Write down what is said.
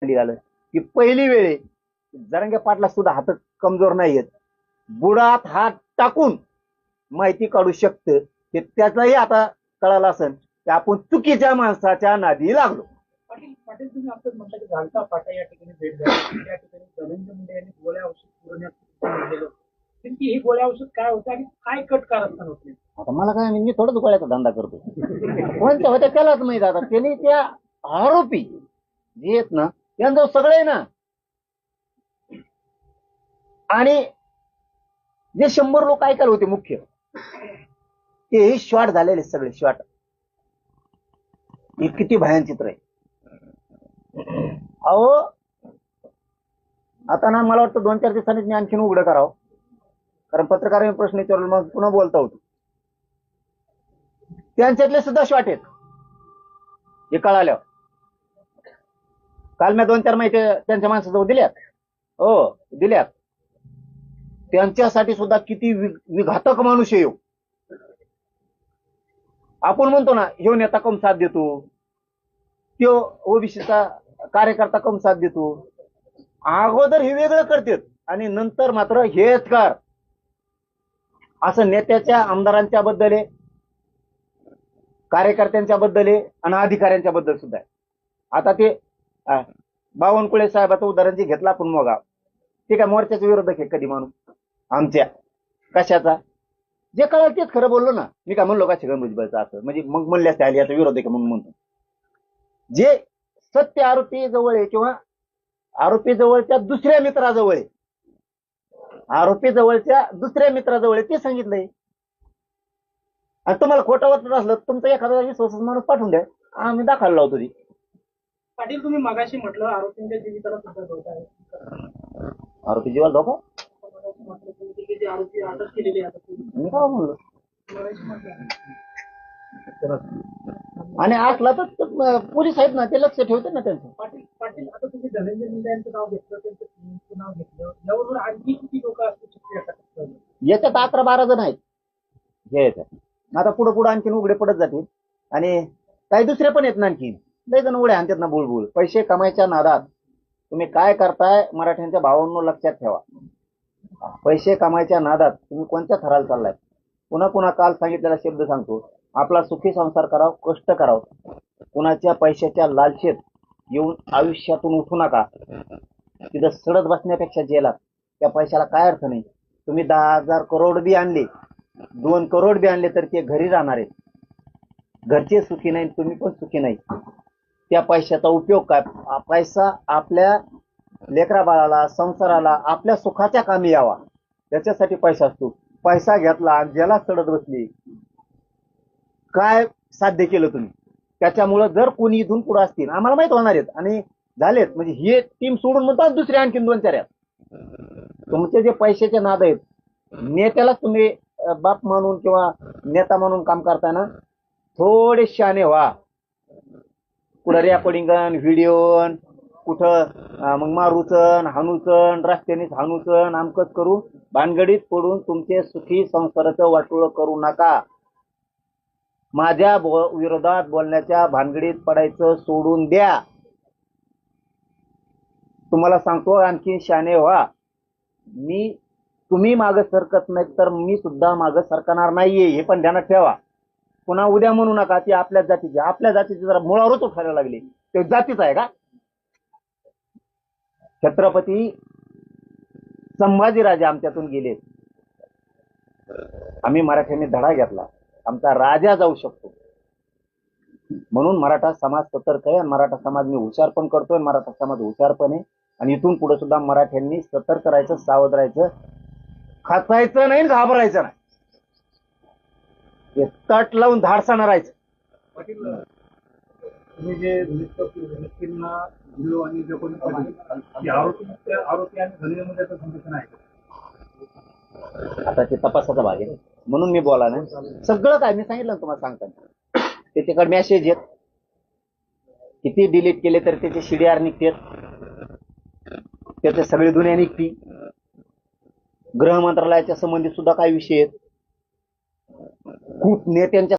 निघालं की पहिली वेळे जरांगे पाटला सुद्धा हात कमजोर नाहीयेत, बुडात हात टाकून माहिती काढू शकतं हे त्याचाही आता कळालं असेल की आपण चुकीच्या माणसाच्या नादी लागलो. पाटील पाटील तुम्ही आताच म्हटलं की घालता फाटा या ठिकाणी भेट झाली, त्या ठिकाणी धनंजय मुंडे यांनी गोळ्या औषध पुरवण्यात म्हटलेलं नेमकी हे गोळ्या औषध काय होतं आणि काय कट कारस्थान होते? आता मला काय मी थोडंच गोळ्याचा धंदा करतो. कोणत्या होत्या त्यालाच माहित. आता त्यांनी त्या आरोपी जे आहेत ना त्यांचं सगळे ना, आणि जे 100 लोक ऐकायला होते मुख्य तेही शॉर्ट झालेले सगळे शॉर्ट. हे किती भयान चित्र आहे. अहो आता ना मला वाटतं 2-4 दिवसांनी मी आणखीन उघडं करावं, कारण पत्रकारांनी प्रश्न विचारला मग पुन्हा बोलता होतो. त्यांच्यातले सुद्धा शॉर्ट आहेत हे कळाल्यावर. काल मी 2-4 माहिती त्यांच्या माणसाजवळ दिल्यात. हो दिल्यात. त्यांच्यासाठी सुद्धा किती विघातक माणूस येऊ. आपण म्हणतो ना ह्यो नेता कम साथ देतो, त्यो ओबीसीचा कार्यकर्ता कम साथ देतो. अगोदर हे वेगळं करतात आणि नंतर मात्र हेच कर असं नेत्याच्या आमदारांच्या बद्दल आहे, कार्यकर्त्यांच्या बद्दल आहे आणि अधिकाऱ्यांच्या बद्दल सुद्धा आहे. आता ते बावनकुळे साहेबाचं उदाहरण जे घेतलं आपण मोगा, ते काय मोर्चाच्या विरोधक आहे कधी माणूस आमच्या कशाचा? जे कळलं तेच खरं बोललो ना. मी काय म्हणलो का छगन भुजबळचं असं म्हणजे मग म्हणले असते आली याचा विरोध आहे का म्हणून म्हणतो. जे सत्य आरोपी जवळ आहे किंवा आरोपी जवळच्या दुसऱ्या मित्राजवळ आहे, आरोपी जवळच्या दुसऱ्या मित्राजवळ आहे ते सांगितलंय. आणि तुम्हाला खोटं वाटत असलं तुमचा एखादा विश्वास माणूस पाठवून द्या, आम्ही दाखवायला लावतो ती. पाटील तुम्ही मगाशी म्हटलं आरोपींच्या जीविताला सुद्धा धोका आहे. आरोपी जीवाला धोका? म्हटलं तुम्ही की जे आरोपी अटक केलेली आहे आता मी काय म्हणलो. मगाशी म्हटलं. आणि असला तर पोलीस आहेत ना ते लक्ष ठेवतात ना त्यांचं. पाटील पाटील आता तुम्ही धनंजय मुंडे यांचं नाव घेतलं, त्यांचं टीमचं नाव घेतलं, यावरून आणखी किती लोक असू शकतात? याच्यात 11-12 जण आहेत हे याच्यात. आता पुढे आणखीन उघडे पडत जातील आणि काही दुसरे पण आहेत ना आणखी लय जण उघडे आणतात ना बुलबुल. पैसे कमायच्या नादात तुम्ही काय करताय मराठ्यांच्या भावांनो लक्षात ठेवा. पैसे कमायच्या नादात तुम्ही कोणत्या थराला चाललाय. पुन्हा पुन्हा काल सांगितलेला शब्द सांगतो, आपला सुखी संसार करावं, कष्ट करावं. कुणाच्या पैशाच्या लालसेत येऊन आयुष्यातून उठू नका. तिथं सडत बसण्यापेक्षा जेलात त्या पैशाला काय अर्थ नाही. तुम्ही 10,000 करोड बी आणले, 2 करोड बी आणले तर ते घरी राहणार आहेत. घरचे सुखी नाही, तुम्ही पण सुखी नाही. त्या पैशाचा उपयोग काय? पैसा आपल्या लेकरा बाळाला, संसाराला, आपल्या सुखाच्या कामी यावा त्याच्यासाठी पैसा असतो. पैसा घेतला आणि ज्याला चढत बसली, काय साध्य केलं तुम्ही? त्याच्यामुळं जर कोणी इथून पुढे असतील आम्हाला माहित होणार आहेत आणि झालेत म्हणजे ही टीम सोडून म्हणतात दुसरे आणखीन 2-4 आहेत. तुमचे जे पैशाचे नाद आहेत, नेत्यालाच तुम्ही बाप म्हणून किंवा नेता म्हणून काम करताना थोडे शहाणे व्हा. कुठं रेकॉर्डिंग व्हिडिओ कुठं मग मारूचन हाणूचन रस्त्याने हाणूचन आमकच करू भानगडीत पडून तुमचे सुखी संसाराचं वाटोळ करू नका. माझ्या विरोधात बोलण्याच्या भानगडीत पडायचं सोडून द्या. तुम्हाला सांगतो आणखी शहाणे व्हा. तुम्ही मागं सरकत नाही तर मी सुद्धा मागं सरकणार नाहीये हे पण ध्यानात ठेवा. पुन्हा उद्या म्हणू नका ती आपल्या जातीची जरा मुळावरच उठायला लागली ते जातीच आहे का? छत्रपती संभाजीराजे आमच्यातून गेले, आम्ही मराठ्यांनी धडा घेतला, आमचा राजा जाऊ शकतो म्हणून मराठा समाज सतर्क आहे. मराठा समाज मी हुशार पण करतोय, मराठा समाज हुशार पण आहे आणि इथून पुढे सुद्धा मराठ्यांनी सतर्क राहायचं, सावध राहायचं, खचायचं नाही, घाबरायचं नाही, तट लावून धाडसानं राहायचं. पाटील तुम्ही जे व्यक्तींना दिलो आणि जे कोणी आरोपी आणि धनंजय मुंडेचं संघटन आहे आता ते तपासाचा भाग आहे म्हणून मी बोला ना. सगळं काय मी सांगितलं तुम्हाला सांगताना त्याच्याकडे मेसेज आहेत, किती डिलीट केले तर त्याचे CDR निघतात, त्याचे सगळे दुनिया निघती. गृह मंत्रालयाच्या संबंधित सुद्धा काही विषय आहेत. खूप नेत्यांच्या